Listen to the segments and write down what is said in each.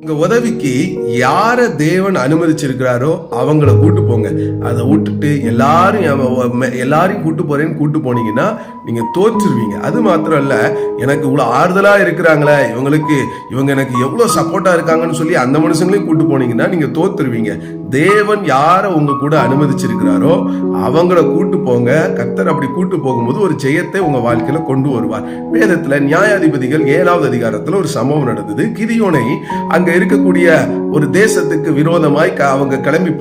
உங்க உதவிக்கு யார தேவன் அனுமதிச்சிருக்கிறாரோ அவங்கள கூட்டு போங்க. அதை விட்டுட்டு எல்லாரையும் கூட்டு போறேன்னு கூட்டு போனீங்கன்னா நீங்க தோற்றுருவீங்க. அது மாத்திரம் இல்ல, எனக்கு இவ்வளவு ஆறுதலா இருக்கிறாங்களே, இவங்க எனக்கு எவ்வளவு சப்போர்ட்டா இருக்காங்கன்னு சொல்லி அந்த மனுஷங்களையும் கூட்டு போனீங்கன்னா நீங்க தோத்துருவீங்க. தேவன் யார உங்க கூட அனுமதிச்சிருக்கிறாரோ அவங்கள கூட்டு போங்க. கர்த்தர் அப்படி கூட்டு போகும்போது ஒரு ஜெயத்தை உங்க வாழ்க்கையில கொண்டு வருவார். வேதத்துல நியாயாதிபதிகள் 7வது அதிகாரத்துல ஒரு சம்பவம் நடந்தது. கிதியோனை அங்க இருக்கக்கூடிய ஒரு தேசத்துக்கு விரோதமாய் அவங்க கிளம்பி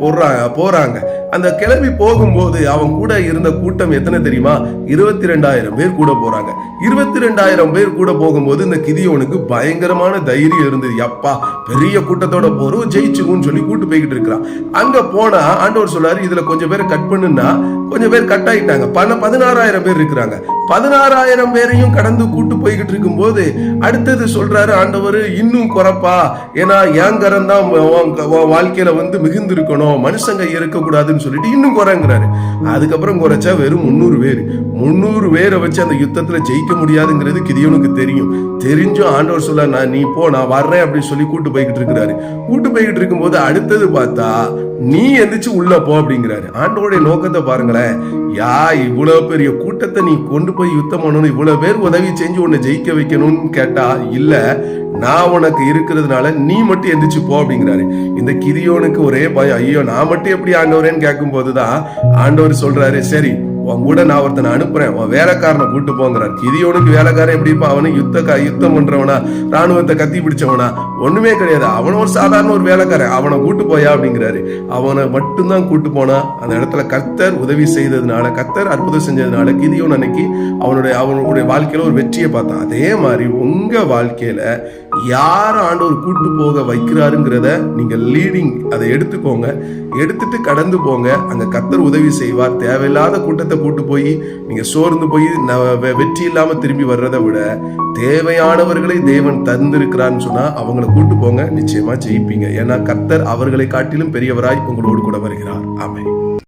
போறாங்க. அந்த கிளம்பி போகும்போது அவங்க கூட இருந்த கூட்டம் எத்தனை தெரியுமா? 22,000 பேர் கூட போறாங்க. 22,000 பேர் கூட போகும்போது இந்த கிதியோனுக்கு பயங்கரமான தைரியம் இருந்தது. அப்பா, பெரிய கூட்டத்தோட போறோம், ஜெயிச்சுக்கும்னு சொல்லி கூட்டு போய்கிட்டு இருக்கிறான். அங்க போனா ஆண்டவர் சொல்றாரு, இதுல கொஞ்சம் பேர் கட் பண்ணுன்னா கொஞ்சம் பேர் கட் ஆயிட்டாங்க. 16,000 பேர் இருக்கிறாங்க. 16,000 பேரையும் கடந்து கூட்டு போய்கிட்டு இருக்கும் போது அடுத்தது சொல்றாரு ஆண்டவர், இன்னும் குறைப்பா, ஏன்னா என் கரம் தான் வாழ்க்கையில மிகுந்து இருக்கணும், மனுஷங்க இருக்கக்கூடாதுன்னு சொல்லிட்டு இன்னும் குறைங்கிறாரு. அதுக்கப்புறம் குறைச்சா வெறும் 300 பேரை வச்சு அந்த யுத்தத்துல ஜெயிக்க முடியாதுங்கிறது கிதியோனுக்கு தெரியும். தெரிஞ்சும் ஆண்டவர் சொல்ல, நீ போ, நான் வர்றேன் அப்படின்னு சொல்லி கூட்டு போய்கிட்டு இருக்கிறாரு. கூட்டு போய்கிட்டு இருக்கும் போது அடுத்தது பார்த்தா, நீ எந்திரிச்சு உள்ள போ அப்படிங்கிறாரு. ஆண்டவருடைய நோக்கத்தை பாருங்களேன். இவ்வளவு பெரிய கூட்டத்தை நீ கொண்டு போய் யுத்தம் பண்ணணும், இவ்வளவு பேர் உதவி செஞ்சு உன்னை ஜெயிக்க வைக்கணும்னு கேட்டா, இல்ல, நான் உனக்கு இருக்கிறதுனால நீ மட்டும் எந்திரிச்சு போ அப்படிங்கிறாரு. இந்த கிதியோனுக்கு ஒரே பயம், ஐயோ நான் மட்டும் எப்படி ஆண்டவரேன்னு கேட்கும் போதுதான் ஆண்டவர் சொல்றாரு, சரி உன் கூட நான் ஒருத்தனை அனுப்புறேன், உன் வேலைக்காரனை கூட்டு போங்கிறார். கிதியோனுக்கு வேலைக்காரன் எப்படிப்பா? அவனு யுத்தம் பண்றவனா, ராணுவத்தை கத்தி பிடிச்சவனா? ஒண்ணுமே கிடையாது. அவன ஒரு சாதாரண ஒரு வேலைக்காரன், அவனை கூட்டு போயா அப்படிங்கிறாரு. அவனை மட்டும்தான் கூட்டு போனா. அந்த இடத்துல கர்த்தர் உதவி செய்ததுனால, கர்த்தர் அற்புதம் செஞ்சதுனால கிதியோன் அன்னைக்கு அவனுடைய வாழ்க்கையில ஒரு வெற்றியை பார்த்தான். அதே மாதிரி உங்க வாழ்க்கையில யார ஆண்டவர் கூட்டு போக வைக்கிறாருங்கிறத நீங்க லீடிங் அதை எடுத்துக்கோங்க. எடுத்துட்டு கடந்து போங்க. அங்க கர்த்தர் உதவி செய்வார். தேவையில்லாத கூட்டத்தை கூட்டு போய் நீங்க சோர்ந்து போய் வெற்றி இல்லாம திரும்பி வர்றதை விட, தேவையானவர்களை தேவன் தந்திருக்கிறான்னு சொன்னா அவங்களை கூட்டு போங்க. நிச்சயமா ஜெயிப்பீங்க. ஏன்னா கர்த்தர் அவர்களை காட்டிலும் பெரியவராய் உங்களோடு கூட வருகிறார். ஆமென்.